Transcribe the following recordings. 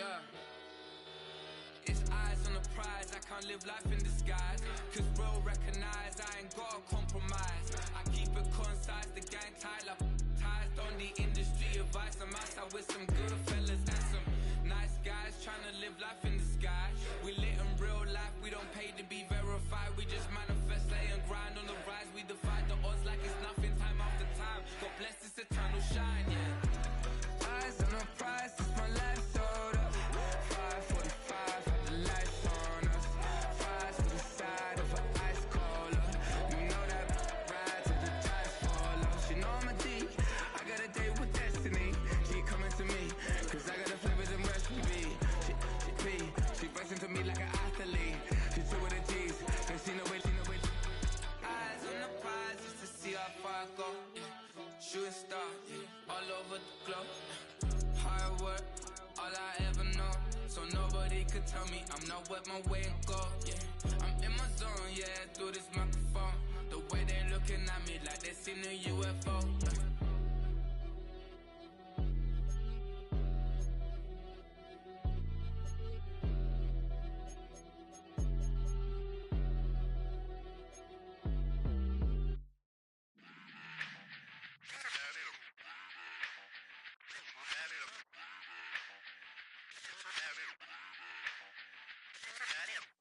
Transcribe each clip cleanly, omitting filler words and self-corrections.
Yeah. It's eyes on the prize, I can't live life in disguise. Cause bro recognize I ain't gotta compromise. I keep it concise, the gang tight like ties. On the industry advice, I'm outside with some good fellas and some nice guys trying to live life in disguise. We lit in real life, we don't pay to be verified. We just manifest, lay and grind on the rise. We defy the odds like it's nothing, time after time. God bless this eternal shine, yeah. Eyes on the prize, it's my life sold up. 5:45, had the lights on us. Fries to the side of an ice cola. You know that ride till the tires fall off. She know I'm a D, I got a date with destiny. She coming to me, cause I got a flavors and recipe. She breaks into me like an athlete. She two with the G's, and she know it. Eyes on the prize just to see how far I go. Yeah. Shooting star, yeah. All over the globe. Hard work, all I ever know. So nobody could tell me I'm not wet my way and go. Yeah, I'm in my zone, yeah, through this microphone. The way they looking at me like they seen a UFO.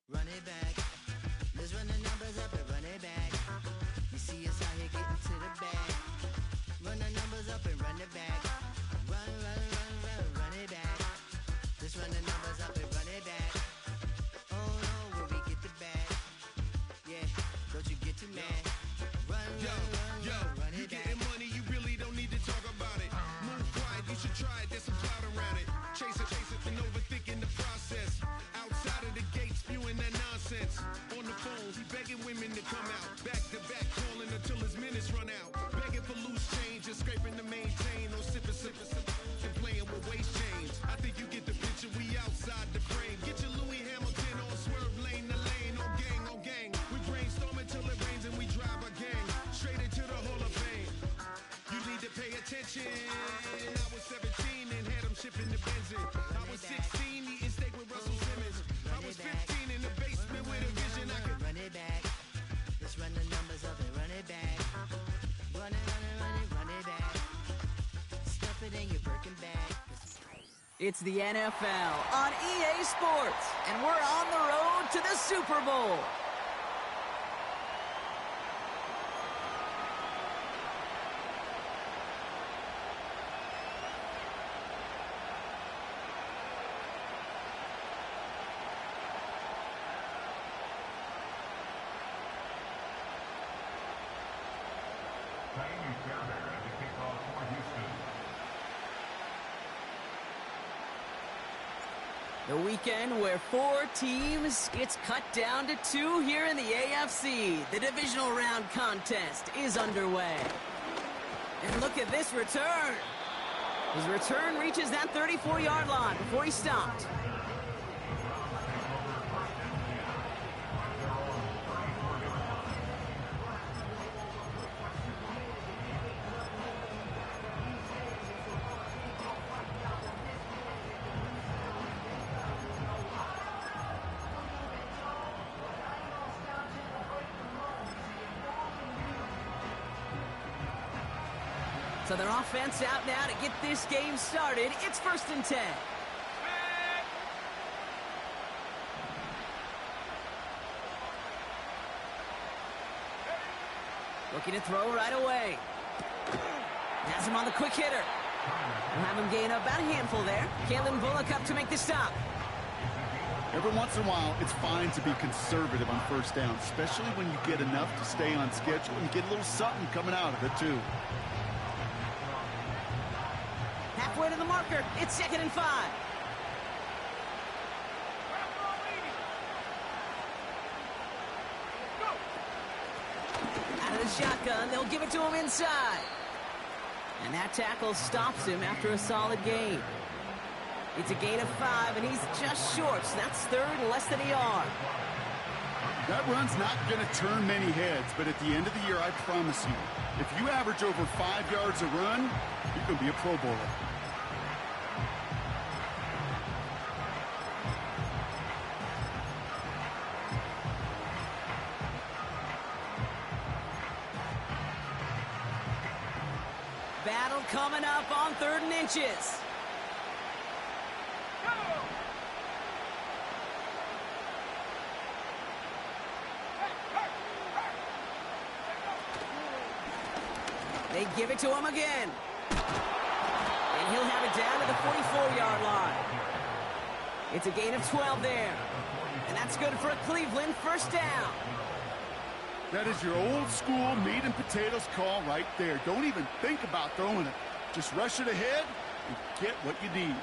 Run it back. Let's run the numbers up and run it back. You see us out here getting to the bag. Run the numbers up and run it back. Run it back. Let's run the numbers up and run it back. Oh no, will we get the bag? Yeah, don't you get too mad. Run it back. You getting money, you really don't need to talk about it. Move quiet, you should try it, there's some clout around it. Chase it, and overthinking the process. Outside of the gates, spewing that nonsense. On the phone, he begging women to come out. Back to back, calling until his minutes run out. Begging for loose change and scraping to maintain. No sipping, and playing with waist chains. I think you get the picture, we outside the frame. Get your Louis Hamilton on swerve lane to lane. On gang. We brainstorm until it rains and we drive our gang straight into the Hall of Fame. You need to pay attention. I was 17 and had them shipping the Benzin. I was 16 eating steak with Russell Simmons. I was 15 in the basement with a vision. I could run it back. Let's run the numbers up and run it back. Run it back. Stuff it in your Birkin bag. It's the NFL on EA Sports, and we're on the road to the Super Bowl. The weekend where 4 teams gets cut down to 2 here in the AFC. The divisional round contest is underway. And look at this return. His return reaches that 34-yard line before he stopped. So their offense out now to get this game started. It's 1st and 10. Looking to throw right away. Has him on the quick hitter. We'll have him gain about a handful there. Kalen Bullock up to make the stop. Every once in a while, it's fine to be conservative on 1st down, especially when you get enough to stay on schedule and get a little something coming out of it, too. Halfway to the marker. It's 2nd and 5. Out of the shotgun, they'll give it to him inside. And that tackle stops him after a solid gain. It's a gain of 5, and he's just short. So that's 3rd, less than a yard. That run's not going to turn many heads, but at the end of the year, I promise you, if you average over 5 yards a run, you're going to be a Pro Bowler. coming up on 3rd and inches. They give it to him again. And he'll have it down to the 44-yard line. It's a gain of 12 there. And that's good for a Cleveland first down. That is your old school meat and potatoes call right there. Don't even think about throwing it. Just rush it ahead and get what you need.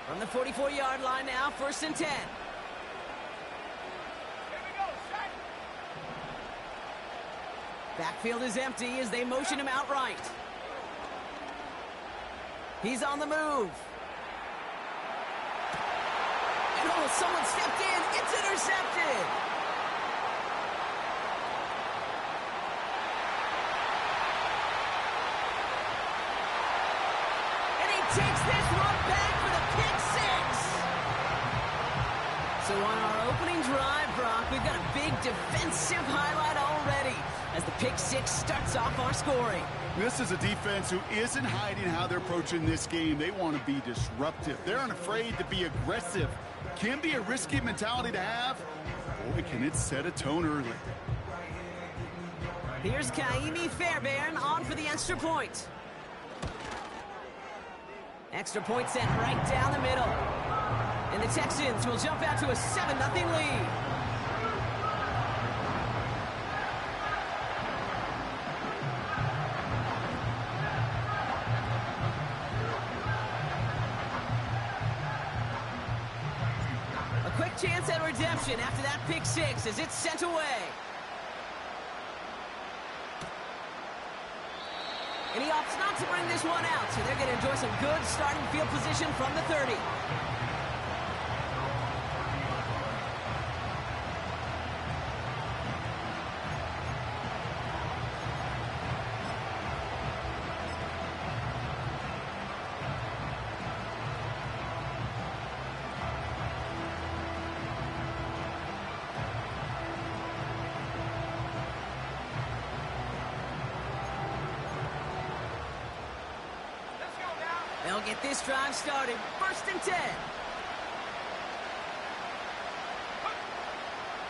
From the 44-yard line now, 1st and 10. Backfield is empty as they motion him outright. He's on the move. And oh, someone stepped in. It's intercepted. And he takes this run back for the pick six. So on our opening drive, Brock, we've got a big defensive highlight already as the pick six starts off our scoring. This is a defense who isn't hiding how they're approaching this game. They want to be disruptive. They're unafraid to be aggressive. Can be a risky mentality to have. Boy, can it set a tone early. Here's Kaimi Fairbairn on for the extra point. Extra point sent right down the middle. And the Texans will jump out to a 7-0 lead. Quick chance at redemption after that pick six as it's sent away. And he opts not to bring this one out, so they're going to enjoy some good starting field position from the 30. They'll get this drive started. 1st and 10.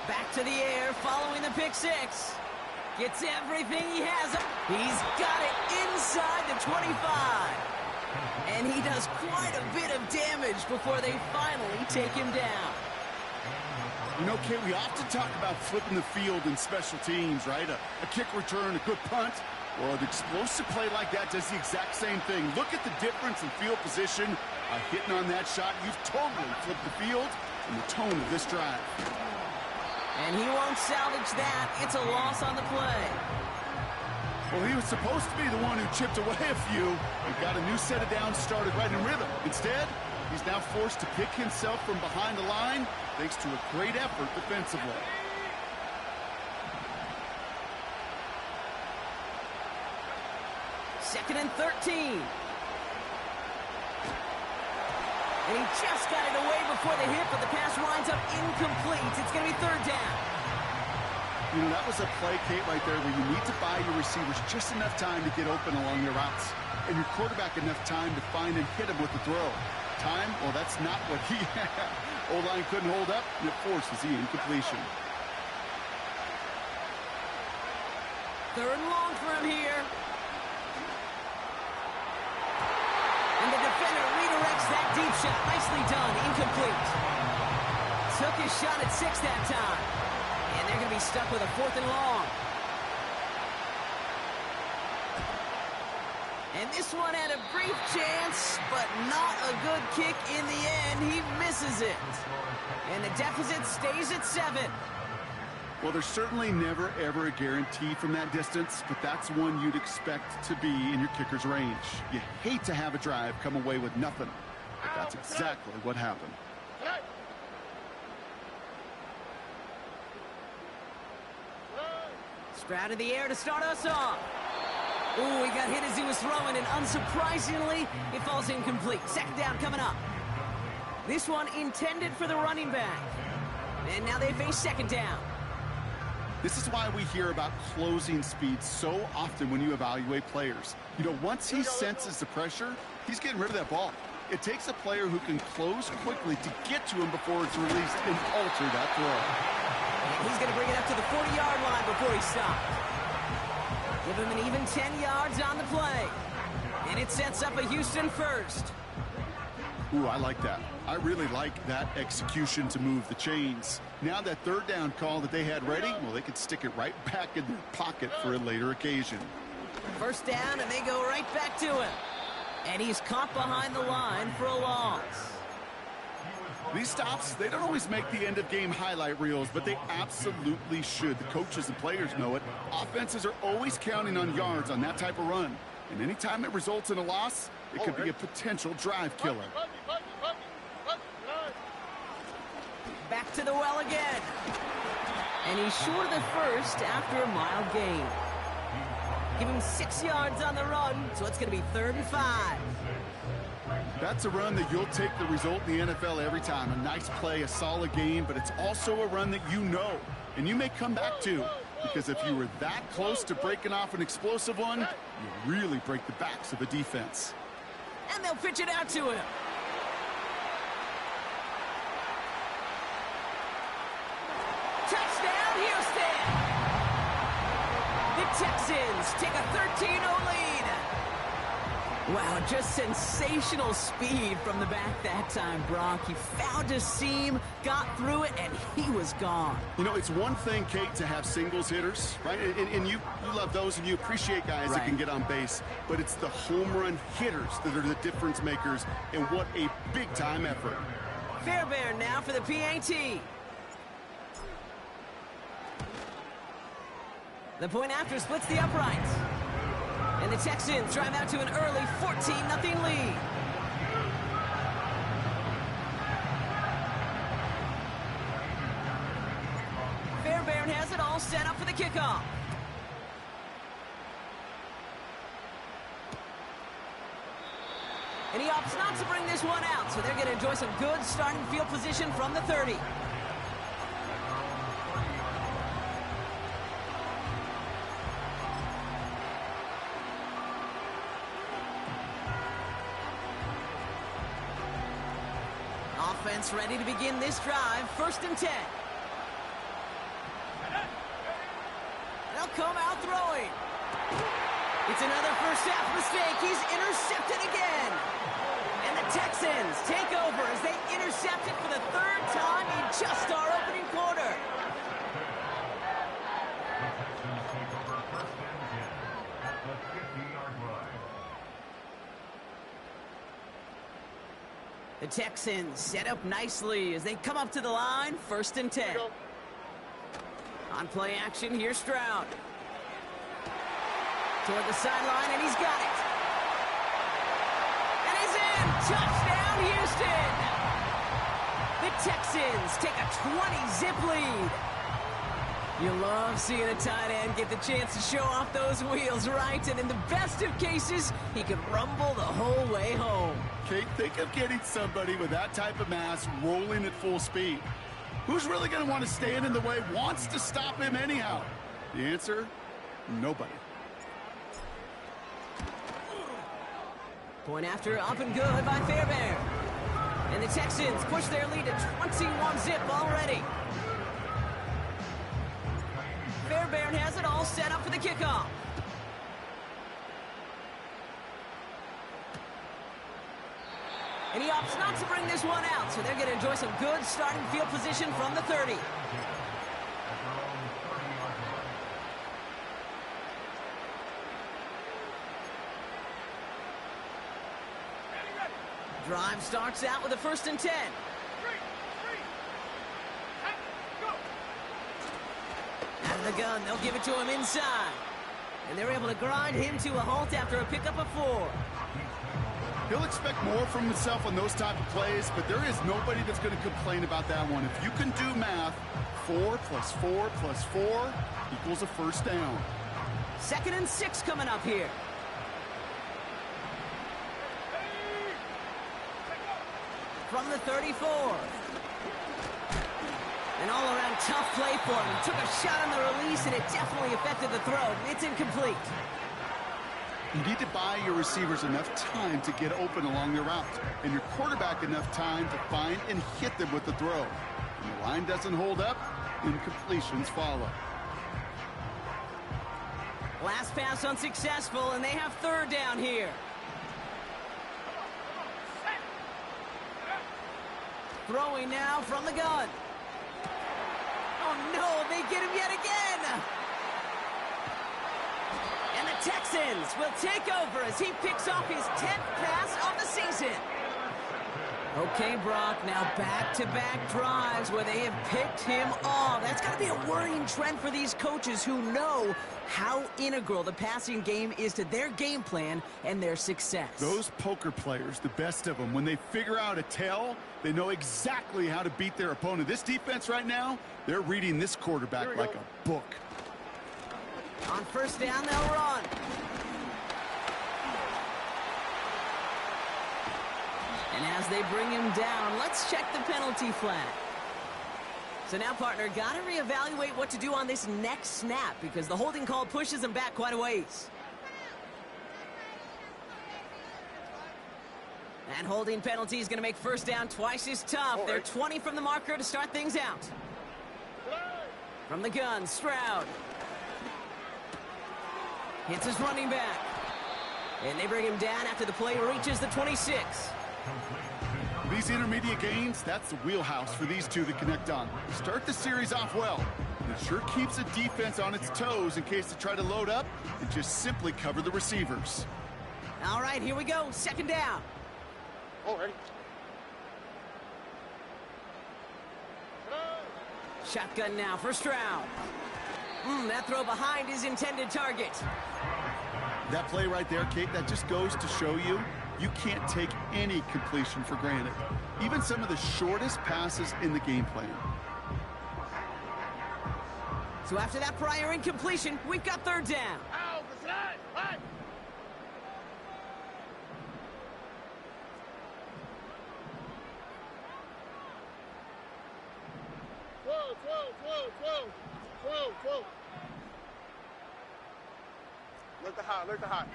Back to the air following the pick six. Gets everything he has. He's got it inside the 25. And he does quite a bit of damage before they finally take him down. You know, Kate, we often talk about flipping the field in special teams, right? A kick return, a good punt. Well, an explosive play like that does the exact same thing. Look at the difference in field position. Hitting on that shot, you've totally flipped the field and the tone of this drive. And he won't salvage that. It's a loss on the play. Well, he was supposed to be the one who chipped away a few and got a new set of downs started right in rhythm. Instead, he's now forced to pick himself from behind the line thanks to a great effort defensively. 2nd and 13. And he just got it away before the hit, but the pass winds up incomplete. It's going to be 3rd down. You know, that was a play, Kate, right there where you need to buy your receivers just enough time to get open along their routes. And your quarterback enough time to find and hit him with the throw. Time? Well, that's not what he had. O-line couldn't hold up, and it forces the incompletion. 3rd and long for him here. And the defender redirects that deep shot. Nicely done. Incomplete. Took his shot at 6 that time. And they're going to be stuck with a 4th and long. And this one had a brief chance, but not a good kick in the end. He misses it. And the deficit stays at 7. Well, there's certainly never, ever a guarantee from that distance, but that's one you'd expect to be in your kicker's range. You hate to have a drive come away with nothing, but that's exactly what happened. Sprout in the air to start us off. Ooh, he got hit as he was throwing, and unsurprisingly, it falls incomplete. 2nd down coming up. This one intended for the running back. And now they face 2nd down. This is why we hear about closing speed so often when you evaluate players. You know, once he senses the pressure, he's getting rid of that ball. It takes a player who can close quickly to get to him before it's released and alter that throw. He's going to bring it up to the 40-yard line before he stops. Give him an even 10 yards on the play. And it sets up a Houston first. Ooh, I like that. I really like that execution to move the chains. Now that third down call that they had ready, well, they could stick it right back in their pocket for a later occasion. First down, and they go right back to him. And he's caught behind the line for a loss. These stops, they don't always make the end-of-game highlight reels, but they absolutely should. The coaches and players know it. Offenses are always counting on yards on that type of run. And anytime it results in a loss, it could be a potential drive killer. Back to the well again. And he's short of the first after a mild gain. Give him 6 yards on the run, so it's going to be 3rd and 5. That's a run that you'll take the result in the NFL every time. A nice play, a solid game, but it's also a run that you know and you may come back to. Because if you were that close to breaking off an explosive one, you really break the backs of a defense. And they'll pitch it out to him. Touchdown, Houston! The Texans take a 13-0 lead. Wow, just sensational speed from the back that time, Brock. He found a seam, got through it, and he was gone. You know, it's one thing, Kate, to have singles hitters, right? And you love those, and you appreciate guys that can get on base. But it's the home run hitters that are the difference makers, and what a big-time effort. Fairbairn now for the PAT. The point after splits the uprights. And the Texans drive out to an early 14-0 lead. Fairbairn has it all set up for the kickoff. And he opts not to bring this one out, so they're going to enjoy some good starting field position from the 30. Offense ready to begin this drive. 1st and 10. They'll come out throwing. It's another first half mistake. He's intercepted again. And the Texans take over as they intercept it for the 3rd time in just our opening quarter. The Texans set up nicely as they come up to the line. 1st and 10. On play action, here's Stroud. Toward the sideline, and he's got it. And he's in! Touchdown, Houston! The Texans take a 20-zip lead. You love seeing a tight end get the chance to show off those wheels, right? And in the best of cases, he could rumble the whole way home. Kate, think of getting somebody with that type of mass rolling at full speed. Who's really going to want to stand in the way, wants to stop him anyhow? The answer, nobody. Point after, up and good by Fairbairn. And the Texans push their lead to 21-zip already. Fairbairn has it all set up for the kickoff. And he opts not to bring this one out, so they're going to enjoy some good starting field position from the 30. Drive starts out with a 1st and 10. Out of the gun, they'll give it to him inside. And they're able to grind him to a halt after a pickup of 4. He'll expect more from himself on those type of plays, but there is nobody that's going to complain about that one. If you can do math, 4 plus 4 plus 4 equals a 1st down. 2nd and 6 coming up here. From the 34. An all-around tough play for him. Took a shot on the release, and it definitely affected the throw. It's incomplete. You need to buy your receivers enough time to get open along their route, and your quarterback enough time to find and hit them with the throw. When the line doesn't hold up, incompletions follow. Last pass unsuccessful, and they have third down here. Throwing now from the gun. Oh, no, they get him yet again. And the Texans will take over as he picks off his 10th pass of the season. Okay, Brock, now back-to-back drives where they have picked him off. That's got to be a worrying trend for these coaches who know how integral the passing game is to their game plan and their success. Those poker players, the best of them, when they figure out a tell, they know exactly how to beat their opponent. This defense right now, they're reading this quarterback like a book. On first down, they'll run. And as they bring him down, let's check the penalty flag. So now, partner, got to reevaluate what to do on this next snap because the holding call pushes him back quite a ways. And holding penalty is going to make first down twice as tough. They're 20 from the marker to start things out. From the gun, Stroud. Hits his running back. And they bring him down after the play reaches the 26. These intermediate gains, that's the wheelhouse for these two to connect on. Start the series off well. And it sure keeps the defense on its toes in case they try to load up and just simply cover the receivers. All right, here we go. Second down. Already. Shotgun now for Stroud. That throw behind his intended target. That play right there, Kate, that just goes to show you can't take any completion for granted. Even some of the shortest passes in the game plan. So after that prior incompletion, we've got third down. Whoa. Look the hot.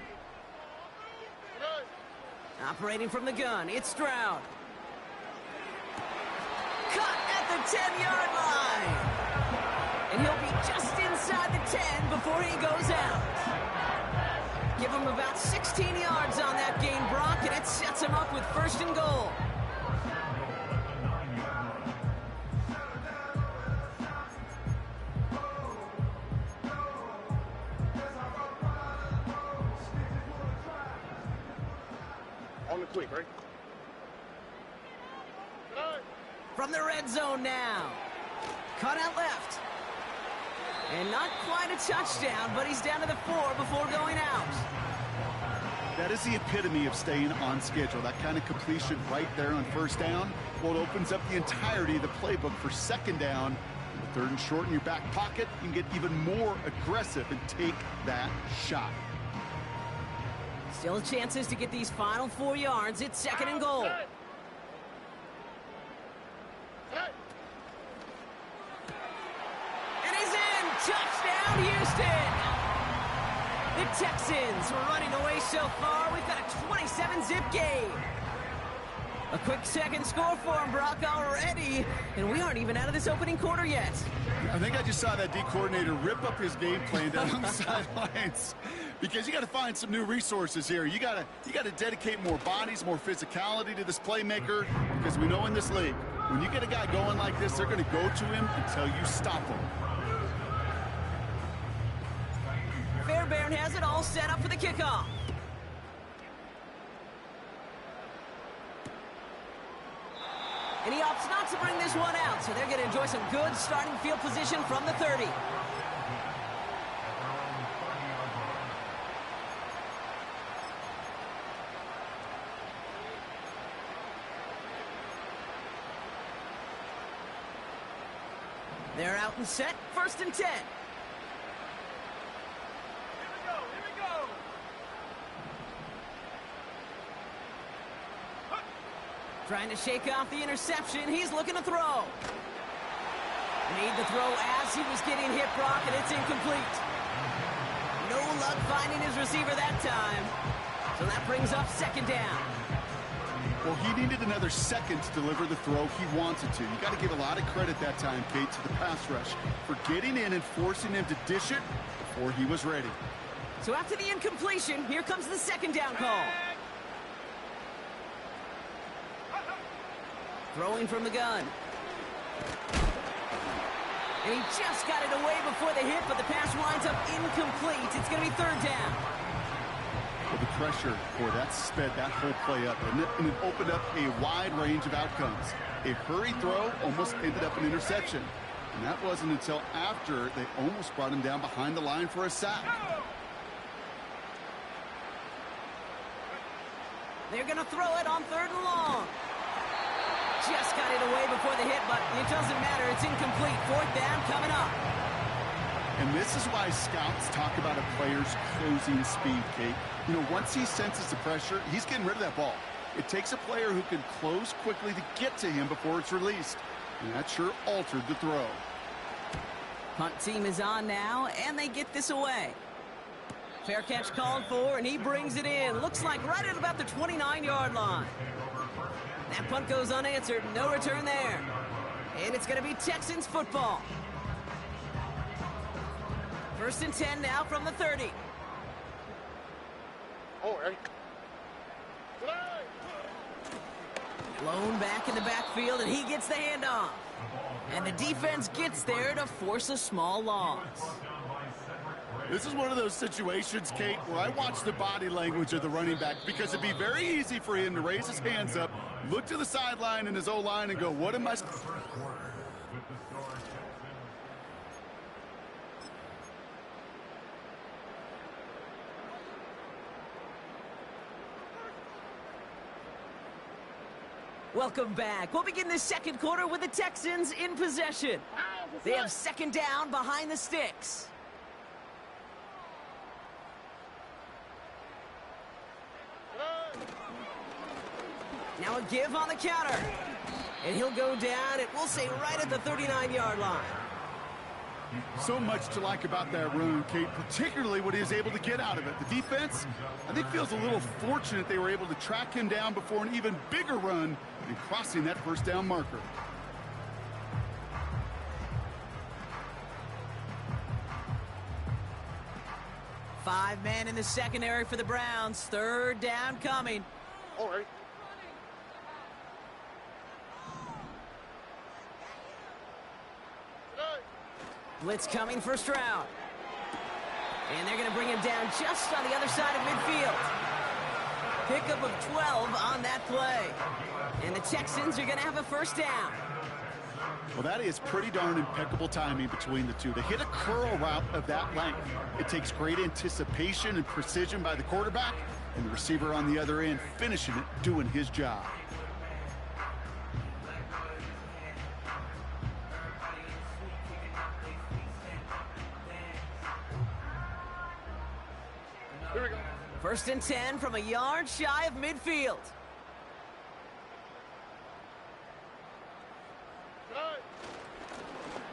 Operating from the gun, it's Stroud. Cut at the 10-yard line. And he'll be just inside the 10 before he goes out. Give him about 16 yards on that gain, Brock, and it sets him up with first and goal. On the quick, right? From the red zone now. Cut out left. And not quite a touchdown, but he's down to the 4 before going out. That is the epitome of staying on schedule. That kind of completion right there on first down. Well, it opens up the entirety of the playbook for second down. With third and short in your back pocket, you can get even more aggressive and take that shot. Still chances to get these final 4 yards. It's second and goal. And he's in! Touchdown, Houston! The Texans were running away so far. We've got a 27-zip game. A quick second score for him, Brock, already. And we aren't even out of this opening quarter yet. I think I just saw that D coordinator rip up his game plan down on the sidelines. Because you got to find some new resources here. You got to dedicate more bodies, more physicality to this playmaker. Because we know in this league, when you get a guy going like this, they're going to go to him until you stop him. Fairbairn has it all set up for the kickoff. And he opts not to bring this one out, so they're going to enjoy some good starting field position from the 30. They're out and set, first and 10. Trying to shake off the interception. He's looking to throw. Made the throw as he was getting hit, Brock, and it's incomplete. No luck finding his receiver that time. So that brings up second down. Well, he needed another second to deliver the throw he wanted to. You got to give a lot of credit that time, Kate, to the pass rush for getting in and forcing him to dish it before he was ready. So after the incompletion, here comes the second down call. Throwing from the gun. And he just got it away before the hit, but the pass winds up incomplete. It's going to be third down. Well, the pressure, boy, that sped that whole play up, and it opened up a wide range of outcomes. A hurried throw almost ended up an interception. And that wasn't until after they almost brought him down behind the line for a sack. They're going to throw it on third and long. Just got it away before the hit, but it doesn't matter. It's incomplete. Fourth down coming up. And this is why scouts talk about a player's closing speed, Kate. You know, once he senses the pressure, he's getting rid of that ball. It takes a player who can close quickly to get to him before it's released. And that sure altered the throw. Punt team is on now, and they get this away. Fair catch called for, and he brings it in. Looks like right at about the 29-yard line. That punt goes unanswered. No return there. And it's going to be Texans football. First and 10 now from the 30. Blown back in the backfield, and he gets the handoff. And the defense gets there to force a small loss. This is one of those situations, Kate, where I watch the body language of the running back, because it'd be very easy for him to raise his hands up, look to the sideline in his O-line and go, what am I... Welcome back. We'll begin the second quarter with the Texans in possession. They have second down behind the sticks. Now a give on the counter. And he'll go down, it will say right at the 39-yard line. So much to like about that run, Kate, particularly what he was able to get out of it. The defense, I think, feels a little fortunate they were able to track him down before an even bigger run and crossing that first down marker. Five men in the secondary for the Browns. Third down coming. All right. Blitz coming for Stroud. And they're going to bring him down just on the other side of midfield. Pickup of 12 on that play. And the Texans are going to have a first down. Well, that is pretty darn impeccable timing between the two. To hit a curl route of that length, it takes great anticipation and precision by the quarterback, and the receiver on the other end finishing it, doing his job. Here we go. First and 10 from a yard shy of midfield.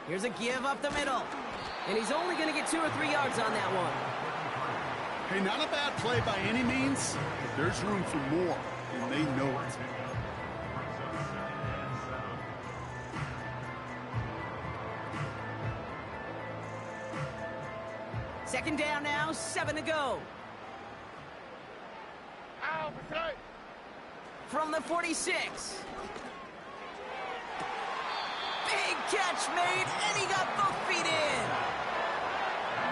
Here's a give up the middle. And he's only going to get 2 or 3 yards on that one. Hey, not a bad play by any means, but there's room for more, and they know it. Second down now, 7 to go. From the 46. Big catch made, and he got both feet in.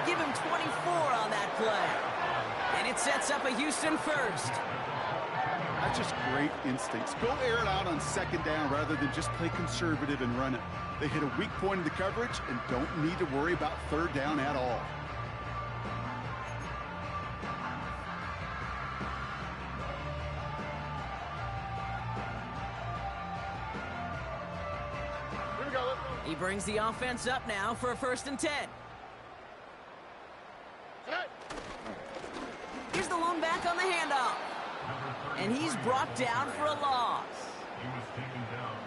Give him 24 on that play. And it sets up a Houston first. That's just great instincts. Go air it out on second down rather than just play conservative and run it. They hit a weak point in the coverage and don't need to worry about third down at all. He brings the offense up now for a first and 10. Here's the lone back on the handoff. And he's brought down for a loss.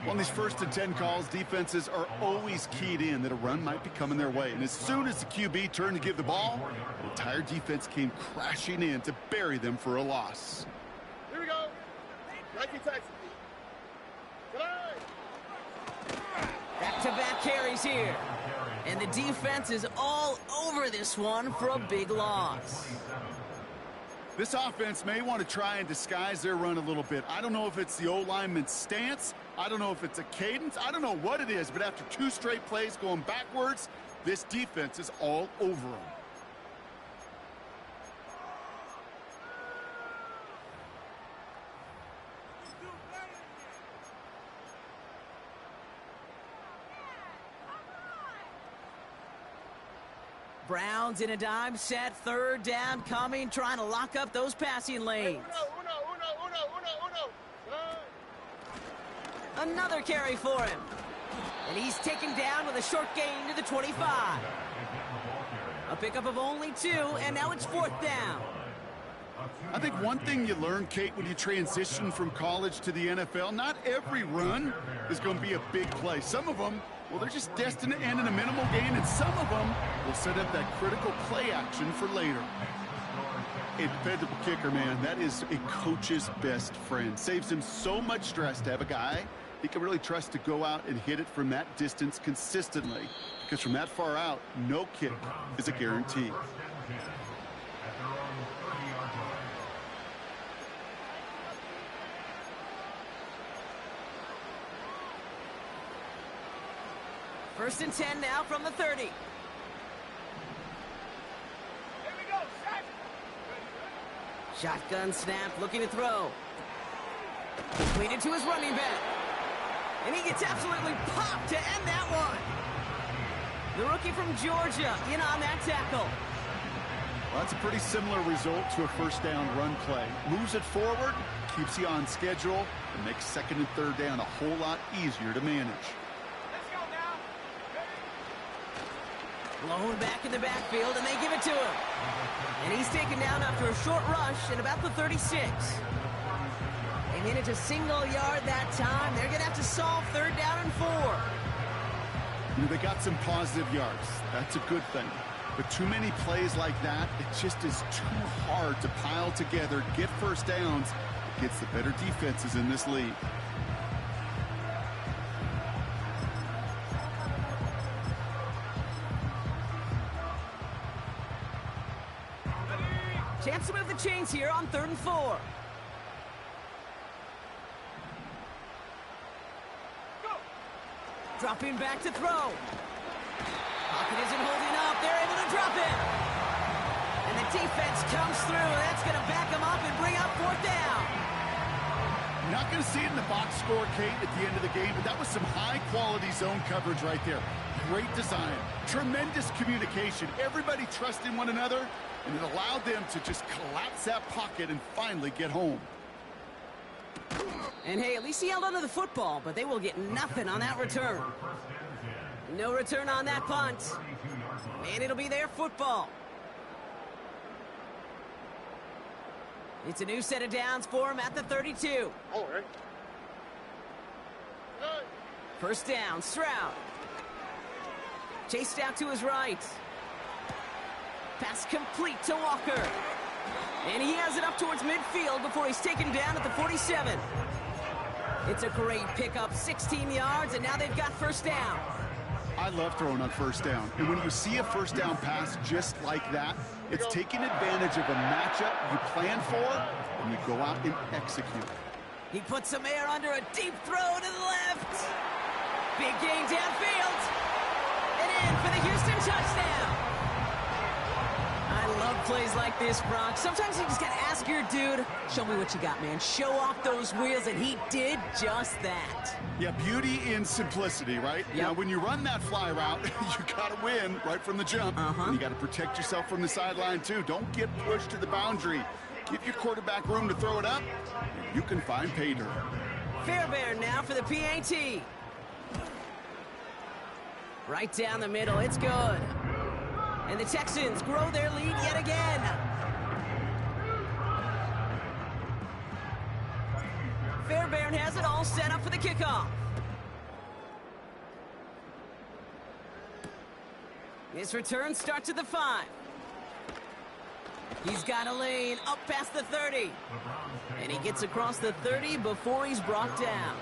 On these 1st and 10 calls, defenses are always keyed in that a run might be coming their way. And as soon as the QB turned to give the ball, the entire defense came crashing in to bury them for a loss. Here we go. Nike Texans. Back-to-back carries here. And the defense is all over this one for a big loss. This offense may want to try and disguise their run a little bit. I don't know if it's the O-lineman's stance. I don't know if it's a cadence. I don't know what it is, but after 2 straight plays going backwards, this defense is all over them. Browns in a dime set, 3rd down coming, trying to lock up those passing lanes. Another carry for him. And he's taken down with a short gain to the 25. A pickup of only 2, and now it's 4th down. I think one thing you learn, Kate, when you transition from college to the NFL, not every run is going to be a big play. Some of them, well, they're just destined to end in a minimal gain, and some of them will set up that critical play action for later. A dependable kicker, man, that is a coach's best friend. Saves him so much stress to have a guy he can really trust to go out and hit it from that distance consistently. Because from that far out, no kick is a guarantee. First and 10 now from the 30. Here we go, set. Shotgun snap, looking to throw. Leading to his running back. And he gets absolutely popped to end that one. The rookie from Georgia in on that tackle. Well, that's a pretty similar result to a 1st down run play. Moves it forward, keeps you on schedule, and makes 2nd and 3rd down a whole lot easier to manage. Blown back in the backfield, and they give it to him. And he's taken down after a short rush at about the 36. They manage a single yard that time. They're going to have to solve 3rd down and 4. You know, they got some positive yards. That's a good thing. But too many plays like that, it just is too hard to pile together, get 1st downs against the better defenses in this league. Chance to move the chains here on 3rd and 4. Dropping back to throw. Pocket isn't holding up. They're able to drop it. And the defense comes through. That's going to back them up and bring up 4th down. You're not going to see it in the box score, Kate, at the end of the game, but that was some high-quality zone coverage right there. Great design. Tremendous communication. Everybody trusting one another, and it allowed them to just collapse that pocket and finally get home. And hey, at least he held onto the football, but they will get nothing on that return. No return on that punt. And it'll be their football. It's a new set of downs for him at the 32. All right. 1st down, Stroud. Chased out to his right. Pass complete to Walker. And he has it up towards midfield before he's taken down at the 47. It's a great pickup, 16 yards, and now they've got 1st down. I love throwing on 1st down. And when you see a 1st down pass just like that, it's taking advantage of a matchup you plan for, and you go out and execute. He puts some air under a deep throw to the left. Big gain downfield. And in for the Houston touchdown. I love plays like this, Brock. Sometimes you just got to ask your dude, show me what you got, man. Show off those wheels, and he did just that. Yeah, beauty in simplicity, right? Yep. Now, when you run that fly route, you got to win right from the jump. And you got to protect yourself from the sideline, too. Don't get pushed to the boundary. Give your quarterback room to throw it up, and you can find pay dirt. Fairbairn now for the PAT. Right down the middle, it's good. And the Texans grow their lead yet again. Fairbairn has it all set up for the kickoff. This return starts at the 5. He's got a lane up past the 30. And he gets across the 30 before he's brought down.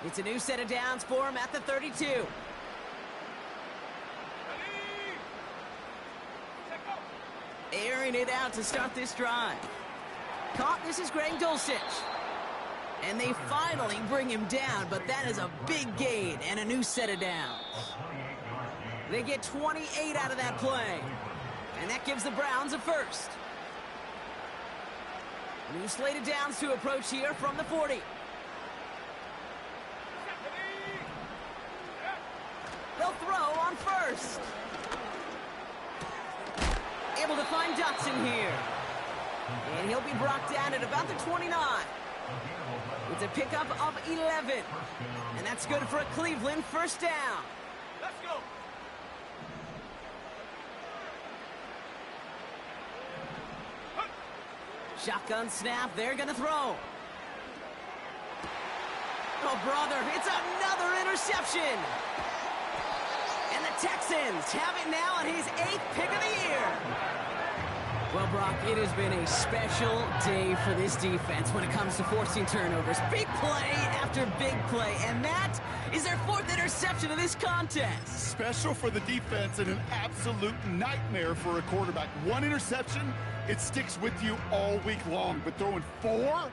It's a new set of downs for him at the 32. Airing it out to start this drive. Caught, this is Greg Dulcich. And they finally bring him down, but that is a big gain and a new set of downs. They get 28 out of that play. And that gives the Browns a first. New slate of downs to approach here from the 40. They'll throw on first. Able to find Dotson here. And he'll be brought down at about the 29. It's a pickup of 11. And that's good for a Cleveland first down. Let's go. Shotgun snap, they're gonna throw. Oh, brother, it's another interception. And the Texans have it now on his 8th pick of the year. Well, Brock, it has been a special day for this defense when it comes to forcing turnovers. Big play after big play, and that is their 4th interception of this contest. Special for the defense and an absolute nightmare for a quarterback. 1 interception, it sticks with you all week long. But throwing 4,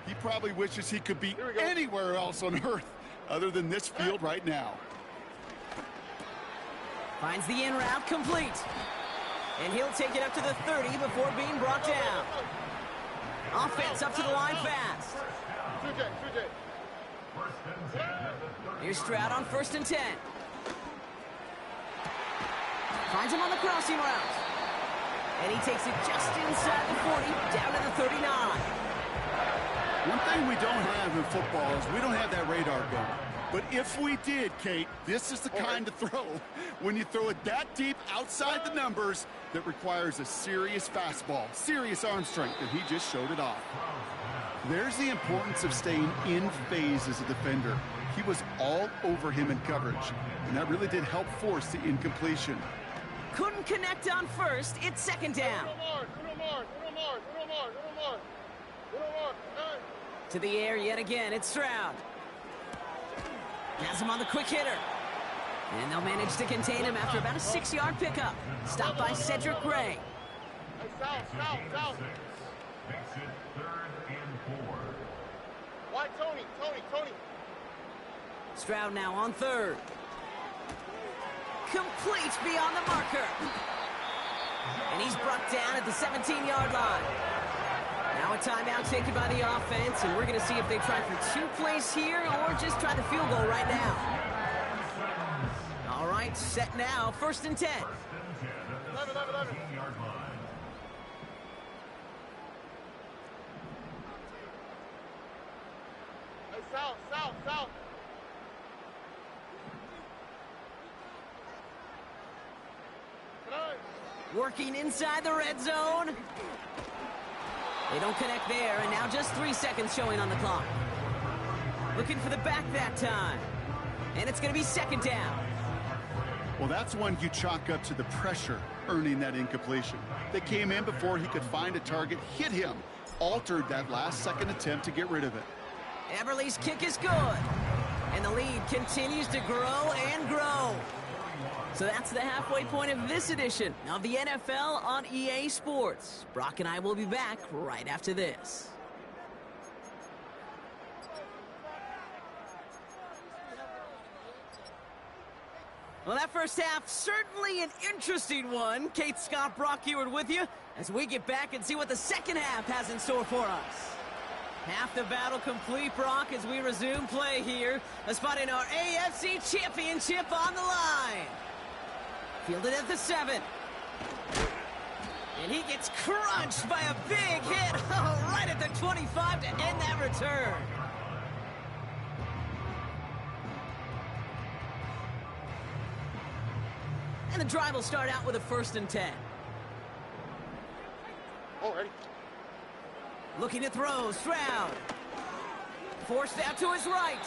he probably wishes he could be anywhere else on earth other than this field right now. Finds the in route complete. And he'll take it up to the 30 before being brought down. Offense up to the line fast. Here's Stroud on 1st and 10. Finds him on the crossing route. And he takes it just inside the 40, down to the 39. One thing we don't have in football is we don't have that radar gun. But if we did, Kate, this is the kind of throw, when you throw it that deep outside the numbers, that requires a serious fastball, serious arm strength, and he just showed it off. There's the importance of staying in phase as a defender. He was all over him in coverage, and that really did help force the incompletion. Couldn't connect on first. It's 2nd down. To the air yet again. It's Stroud. Has him on the quick hitter. And they'll manage to contain him after about a 6-yard pickup. Stopped by Cedric Gray. South. Makes it 3rd and 4. Why, Tony? Stroud now on 3rd. Complete beyond the marker. And he's brought down at the 17-yard line. Now a timeout taken by the offense, and we're going to see if they try for 2 plays here or just try the field goal right now. All right, set now, 1st and 10. 11. Hey, south. Working inside the red zone. They don't connect there, and now just 3 seconds showing on the clock. Looking for the back that time. And it's going to be 2nd down. Well, that's one you chalk up to the pressure earning that incompletion. They came in before he could find a target, hit him, altered that last-second attempt to get rid of it. Everly's kick is good. And the lead continues to grow and grow. So that's the halfway point of this edition of the NFL on EA Sports. Brock and I will be back right after this. Well, that first half, certainly an interesting one. Kate, Scott, Brock Ewart with you as we get back and see what the second half has in store for us. Half the battle complete, Brock, as we resume play here. A spot in our AFC Championship on the line. Fielded at the 7. And he gets crunched by a big hit right at the 25 to end that return. And the drive will start out with a 1st and 10. ready? Looking to throw, Stroud. Forced out to his right.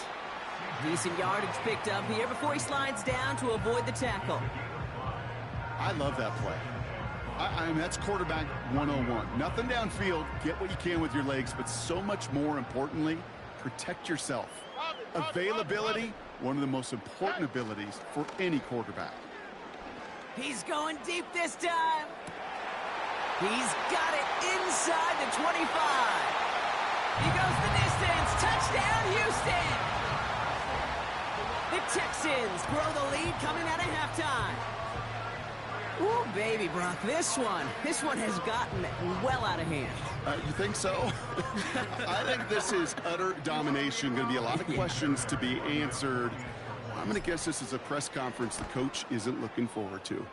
Decent yardage picked up here before he slides down to avoid the tackle. I love that play. I mean, that's quarterback 101. Nothing downfield. Get what you can with your legs, but so much more importantly, protect yourself. Availability, one of the most important abilities for any quarterback. He's going deep this time. He's got it inside the 25. He goes the distance. Touchdown, Houston. The Texans grow the lead coming out of halftime. Ooh, baby, Brock, this one has gotten well out of hand. You think so? I think this is utter domination. Going to be a lot of questions to be answered. I'm going to guess this is a press conference the coach isn't looking forward to.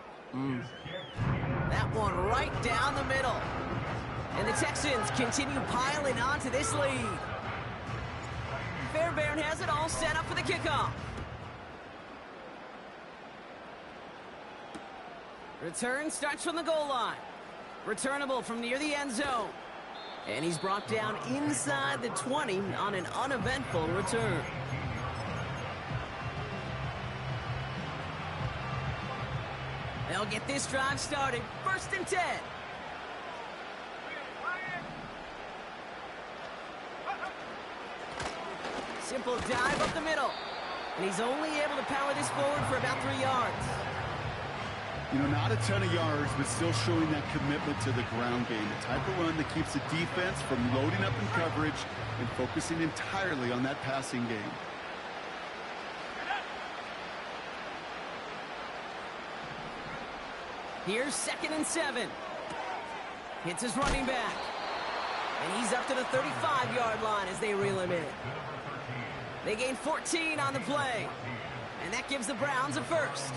That one right down the middle. And the Texans continue piling on to this lead. Fairbairn has it all set up for the kickoff. Return starts from the goal line. Returnable from near the end zone. And he's brought down inside the 20 on an uneventful return. They'll get this drive started. 1st and 10. Simple dive up the middle. And he's only able to power this forward for about 3 yards. You know, not a ton of yards, but still showing that commitment to the ground game. The type of run that keeps the defense from loading up in coverage and focusing entirely on that passing game. Here's 2nd and 7. Hits his running back. And he's up to the 35-yard line as they reel him in. They gain 14 on the play. And that gives the Browns a first.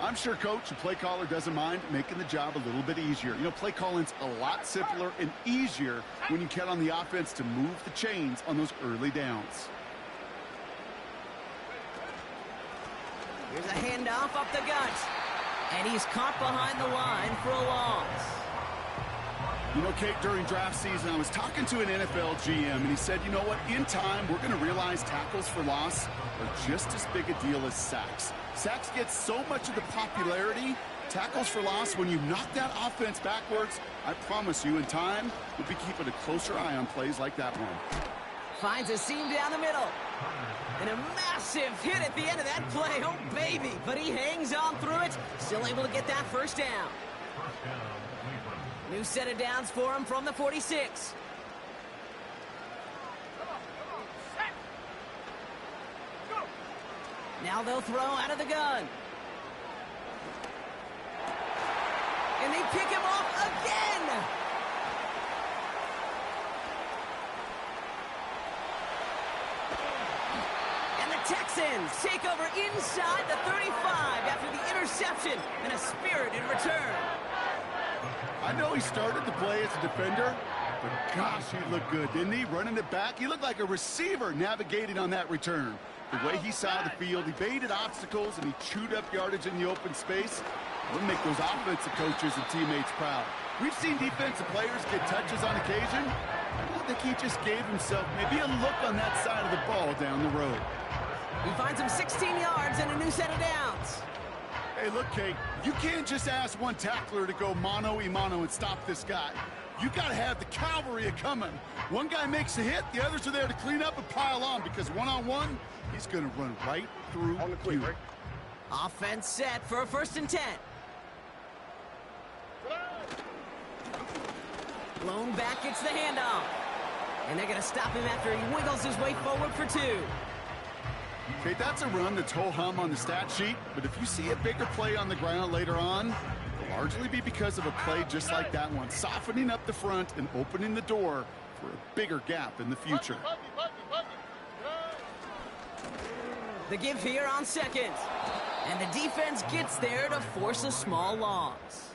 I'm sure coach and play caller doesn't mind making the job a little bit easier. You know, play calling's a lot simpler and easier when you count on the offense to move the chains on those early downs. Here's a handoff up the gut. And he's caught behind the line for a loss. You know, Kate, during draft season, I was talking to an NFL GM, and he said, you know what, in time, we're going to realize tackles for loss are just as big a deal as sacks. Sacks get so much of the popularity. Tackles for loss, when you knock that offense backwards, I promise you, in time, we'll be keeping a closer eye on plays like that one. Finds a seam down the middle. And a massive hit at the end of that play. Oh, baby. But he hangs on through it. Still able to get that first down. New set of downs for him from the 46. Now they'll throw out of the gun. And they pick him off again. And the Texans take over inside the 35 after the interception and a spirited return. I know he started the play as a defender, but gosh, he looked good, didn't he? Running it back, he looked like a receiver navigating on that return. The way he saw the field, he baited obstacles, and he chewed up yardage in the open space. We'll make those offensive coaches and teammates proud. We've seen defensive players get touches on occasion. I think he just gave himself maybe a look on that side of the ball down the road. He finds him 16 yards and a new set of downs. Hey, look, Kate, you can't just ask one tackler to go mano-a-mano and stop this guy. You got to have the cavalry coming. One guy makes a hit, the others are there to clean up and pile on, because one-on-one, he's going to run right through On the quick, you. right? Offense set for a 1st and 10. Blown back gets the handoff. And they're going to stop him after he wiggles his way forward for 2. Okay, that's a run that's ho-hum on the stat sheet, but if you see a bigger play on the ground later on, it'll largely be because of a play just like that one, softening up the front and opening the door for a bigger gap in the future. The give here on 2nd. And the defense gets there to force a small loss.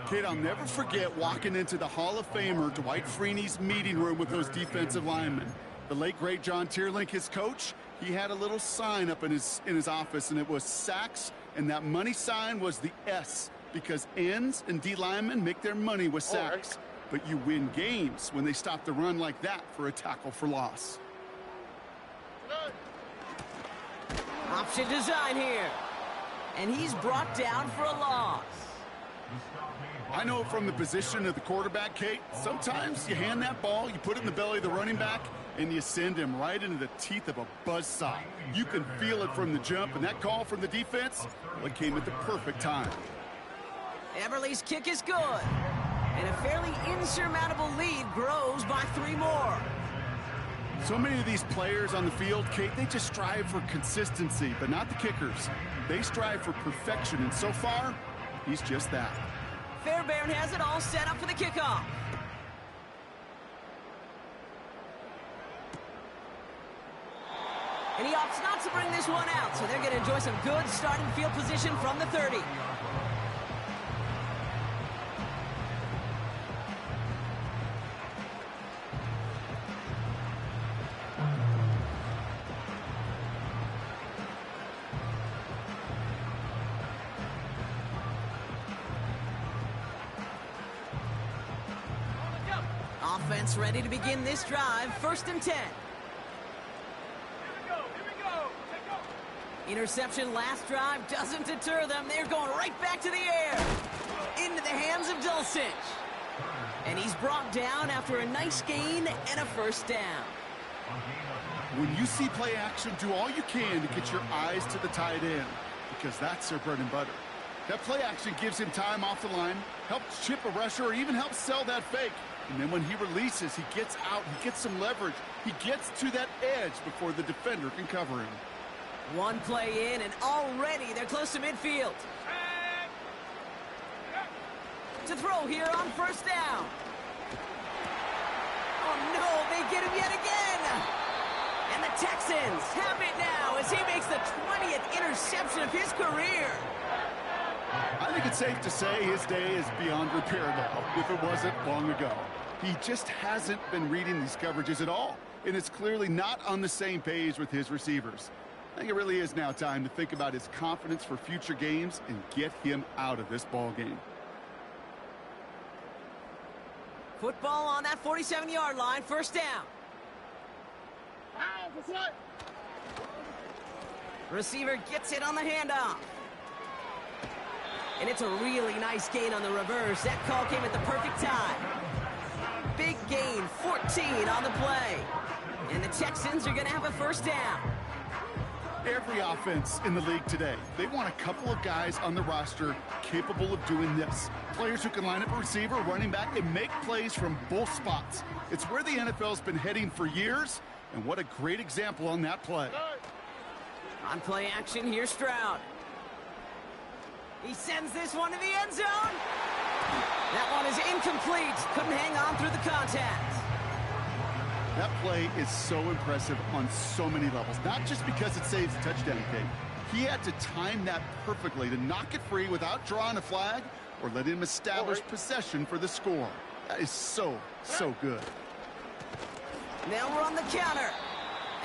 Kate, I'll never forget walking into the Hall of Famer Dwight Freeney's meeting room with those defensive linemen. The late, great John Tierlink, his coach, he had a little sign up in his office, and it was sacks, and that money sign was the S because ends and D linemen make their money with sacks. But you win games when they stop the run like that for a tackle for loss. Option design here. And he's brought down for a loss. I know from the position of the quarterback, Kate, sometimes you hand that ball, you put it in the belly of the running back, and you send him right into the teeth of a buzzsaw. You can feel it from the jump, and that call from the defense, well, it came at the perfect time. Everly's kick is good. And a fairly insurmountable lead grows by 3 more. So many of these players on the field, Kate, they just strive for consistency, but not the kickers. They strive for perfection, and so far, he's just that. Fairbairn has it all set up for the kickoff. And he opts not to bring this one out, so they're going to enjoy some good starting field position from the 30. Offense ready to begin this drive. 1st and 10. Interception last drive doesn't deter them. They're going right back to the air. Into the hands of Dulcich. And he's brought down after a nice gain and a 1st down. When you see play action, do all you can to get your eyes to the tight end, because that's their bread and butter. That play action gives him time off the line, helps chip a rusher, or even helps sell that fake. And then when he releases, he gets out, he gets some leverage. He gets to that edge before the defender can cover him. One play in, and already they're close to midfield. To throw here on 1st down. Oh, no, they get him yet again. And the Texans have it now as he makes the 20th interception of his career. I think it's safe to say his day is beyond repair now, if it wasn't long ago. He just hasn't been reading these coverages at all, and it's clearly not on the same page with his receivers. I think it really is now time to think about his confidence for future games and get him out of this ball game. Football on that 47-yard line, 1st down. Receiver gets it on the handoff. And it's a really nice gain on the reverse. That call came at the perfect time. Big gain, 14 on the play. And the Texans are going to have a 1st down. Every offense in the league today, they want a couple of guys on the roster capable of doing this. Players who can line up a receiver, running back, and make plays from both spots. It's where the NFL's been heading for years, and what a great example on that play. On play action, here's Stroud. He sends this one to the end zone. That one is incomplete. Couldn't hang on through the contact. That play is so impressive on so many levels, not just because it saves a touchdown, Kate. He had to time that perfectly to knock it free without drawing a flag or let him establish possession for the score. That is so good. Now we're on the counter.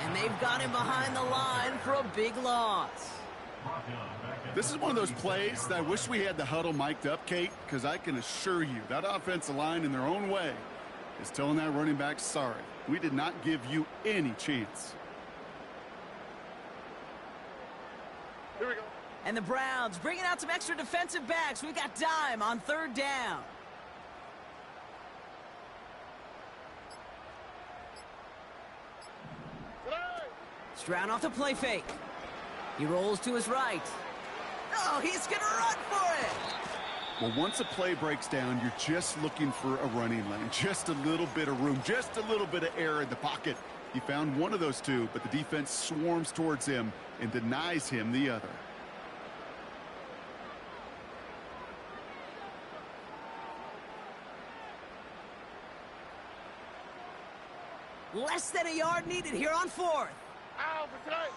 And they've got him behind the line for a big loss. This is one of those plays that I wish we had the huddle mic'd up, Kate, because I can assure you that offensive line in their own way is telling that running back, sorry, we did not give you any chance. Here we go. And the Browns bringing out some extra defensive backs. We've got dime on 3rd down. Stroud off the play fake. He rolls to his right. Oh, he's going to run for it. Well, once a play breaks down, you're just looking for a running lane. Just a little bit of room, just a little bit of air in the pocket. He found one of those two, but the defense swarms towards him and denies him the other. Less than a yard needed here on 4th. Ow, for tonight.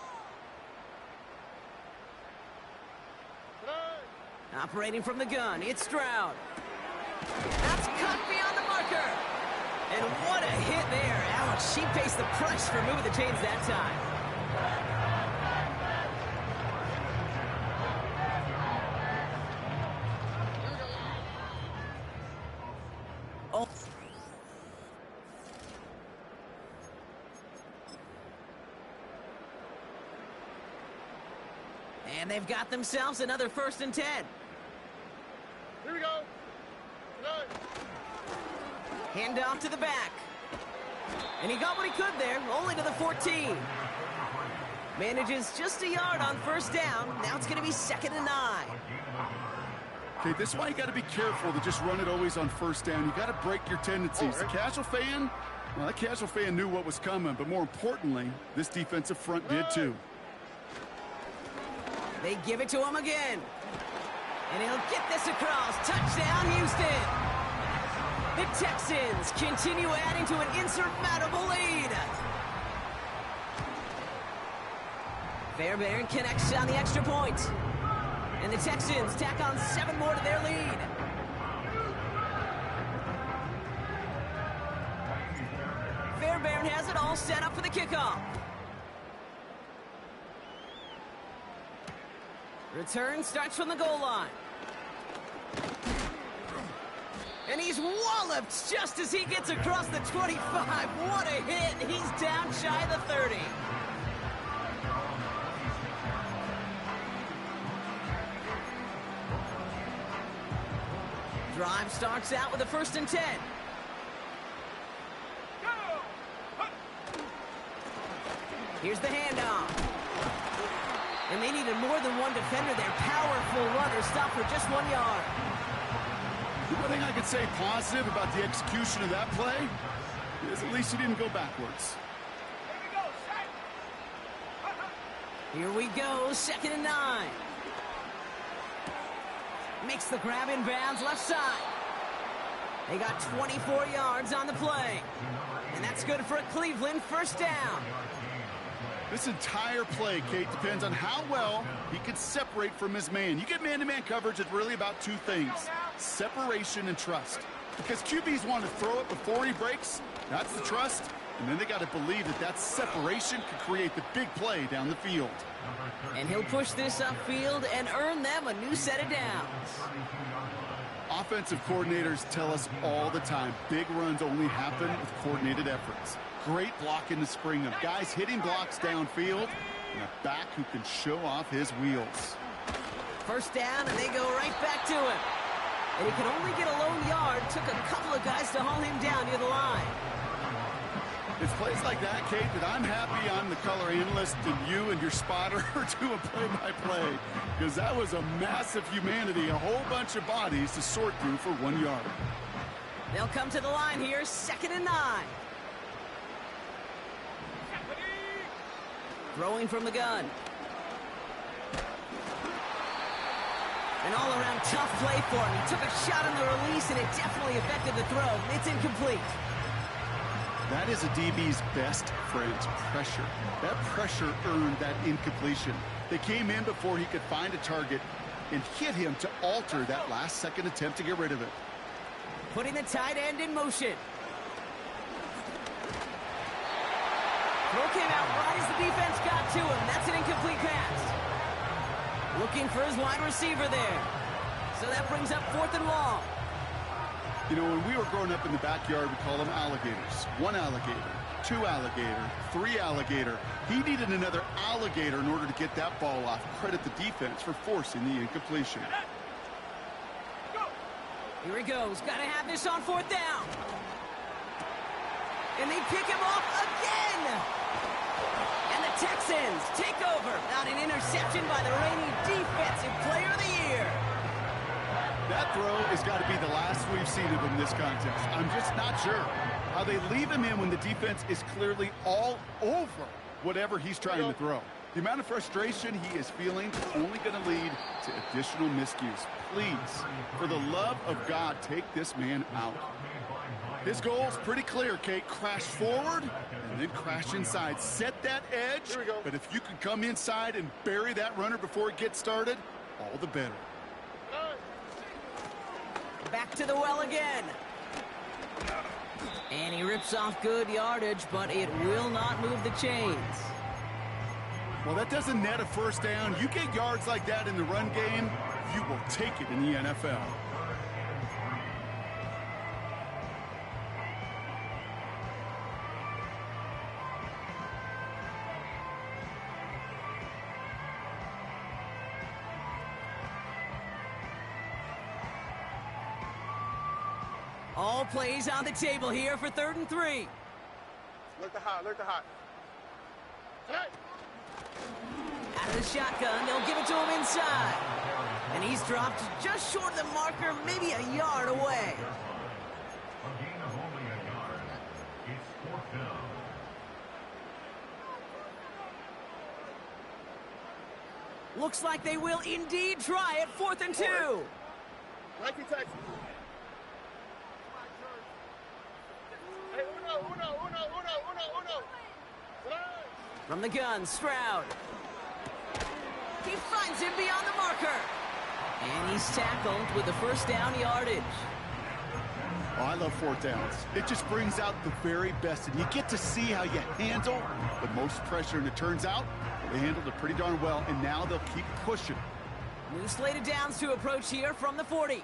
Operating from the gun, it's Stroud. That's cut beyond the marker. And what a hit there. Ouch, she pays the price for moving the chains that time. And they've got themselves another 1st and 10. Here we go. Tonight. Hand off to the back. And he got what he could there, only to the 14. Manages just a yard on 1st down. Now it's going to be 2nd and 9. Okay, this is why you got to be careful to just run it always on 1st down. You got to break your tendencies. The casual fan, well, that casual fan knew what was coming, but more importantly, this defensive front did too. They give it to him again. And he'll get this across. Touchdown, Houston. The Texans continue adding to an insurmountable lead. Fairbairn connects on the extra point. And the Texans tack on 7 more to their lead. Fairbairn has it all set up for the kickoff. Return starts from the goal line. And he's walloped just as he gets across the 25. What a hit. He's down shy of the 30. Drive starts out with a 1st and 10. Here's the handoff. And they needed more than one defender. Their powerful runner stopped for just 1 yard. The one thing I could say positive about the execution of that play is at least he didn't go backwards. Here we go, 2nd and 9. Makes the grab in bounds left side. They got 24 yards on the play. And that's good for a Cleveland 1st down. This entire play, Kate, depends on how well he can separate from his man. You get man-to-man coverage, it's really about 2 things: separation and trust. Because QBs want to throw it before he breaks. That's the trust. And then they got to believe that that separation could create the big play down the field. And he'll push this upfield and earn them a new set of downs. Offensive coordinators tell us all the time, big runs only happen with coordinated efforts. Great block in the spring of guys hitting blocks downfield and a back who can show off his wheels. 1st down, and they go right back to him. And he can only get a lone yard. Took a couple of guys to haul him down near the line. It's plays like that, Kate, that I'm happy I'm the color analyst and you and your spotter are doing play-by-play. Because that was a massive humanity, a whole bunch of bodies to sort through for 1 yard. They'll come to the line here, 2nd and 9. Throwing from the gun. An all-around tough play for him. He took a shot on the release, and it definitely affected the throw. It's incomplete. That is a DB's best friend, pressure. That pressure earned that incompletion. They came in before he could find a target and hit him to alter that last-second attempt to get rid of it. Putting the tight end in motion. Throw came out right as the defense got to him. That's an incomplete pass. Looking for his wide receiver there. So that brings up 4th and long. You know, when we were growing up in the backyard, we called them alligators. 1 alligator, 2 alligator, 3 alligator. He needed another alligator in order to get that ball off. Credit the defense for forcing the incompletion. Here he goes. Got to have this on 4th down. And they pick him off again. And the Texans take over on an interception by the reigning Defensive Player of the Year. That throw has got to be the last we've seen of him this contest. I'm just not sure how they leave him in when the defense is clearly all over whatever he's trying to throw. The amount of frustration he is feeling is only going to lead to additional miscues. Please, for the love of God, take this man out. His goal is pretty clear, Kate. Crash forward and then crash inside. Set that edge, but if you can come inside and bury that runner before it gets started, all the better. Back to the well again. And he rips off good yardage, but it will not move the chains. Well, that doesn't net a 1st down. You get yards like that in the run game, you will take it in the NFL. All plays on the table here for 3rd and 3. Alert the hot, alert the hot. Hey! Out of the shotgun, they'll give it to him inside. And he's dropped just short of the marker, maybe a yard away. A gain of only a yard. It's 4th down. Looks like they will indeed try it. 4th and 2. Nike Texans. Hey, uno. From the gun, Stroud. He finds him beyond the marker. And he's tackled with the 1st down yardage. Oh, I love 4th downs. It just brings out the very best, and you get to see how you handle the most pressure, and it turns out they handled it pretty darn well, and now they'll keep pushing. New slated downs to approach here from the 40.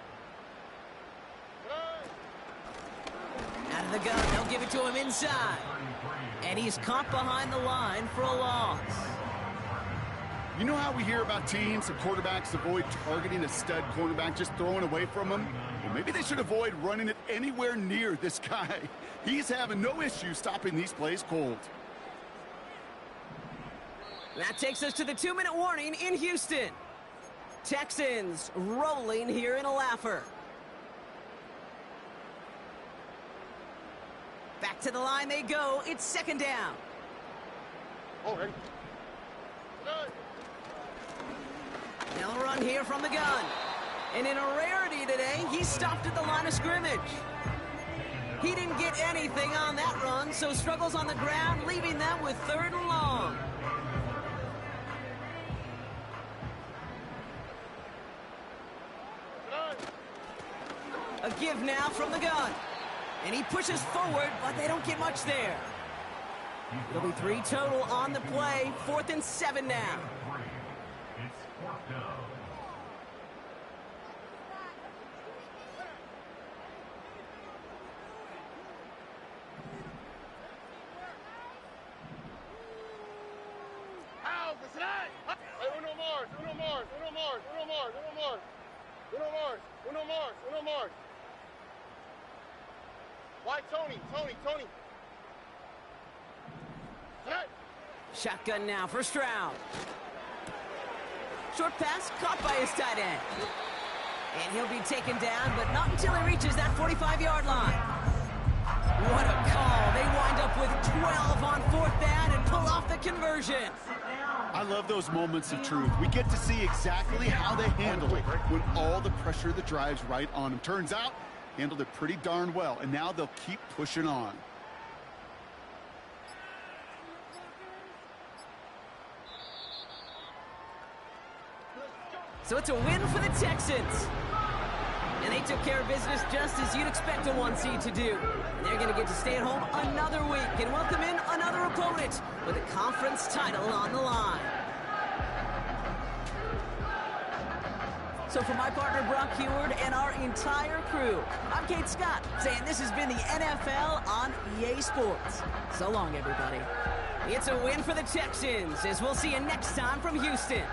Out of the gun, they'll give it to him inside. And he's caught behind the line for a loss. You know how we hear about teams and quarterbacks avoid targeting a stud cornerback, just throwing away from him? Well, maybe they should avoid running it anywhere near this guy. He's having no issue stopping these plays cold. That takes us to the 2-minute warning in Houston. Texans rolling here in a laugher. Back to the line they go. It's 2nd down. Oh, ready. They'll run here from the gun. And in a rarity today, he stopped at the line of scrimmage. He didn't get anything on that run, so struggles on the ground, leaving them with 3rd and long. A give now from the gun. And he pushes forward, but they don't get much there. It'll be 3 total on the play. 4th and 7 now. It's 4th down. Hey, uno Mars. Why Tony? Hey! Shotgun now for Stroud. Short pass caught by his tight end. And he'll be taken down, but not until he reaches that 45-yard line. What a call. They wind up with 12 on 4th down and pull off the conversion. I love those moments of truth. We get to see exactly how they handle it when all the pressure of the drive's right on them. Turns out, handled it pretty darn well, and now they'll keep pushing on. So it's a win for the Texans. And they took care of business just as you'd expect a 1 seed to do. And they're going to get to stay at home another week and welcome in another opponent with a conference title on the line. So for my partner Brock Heward and our entire crew, I'm Kate Scott saying this has been the NFL on EA Sports. So long, everybody. It's a win for the Texans as we'll see you next time from Houston.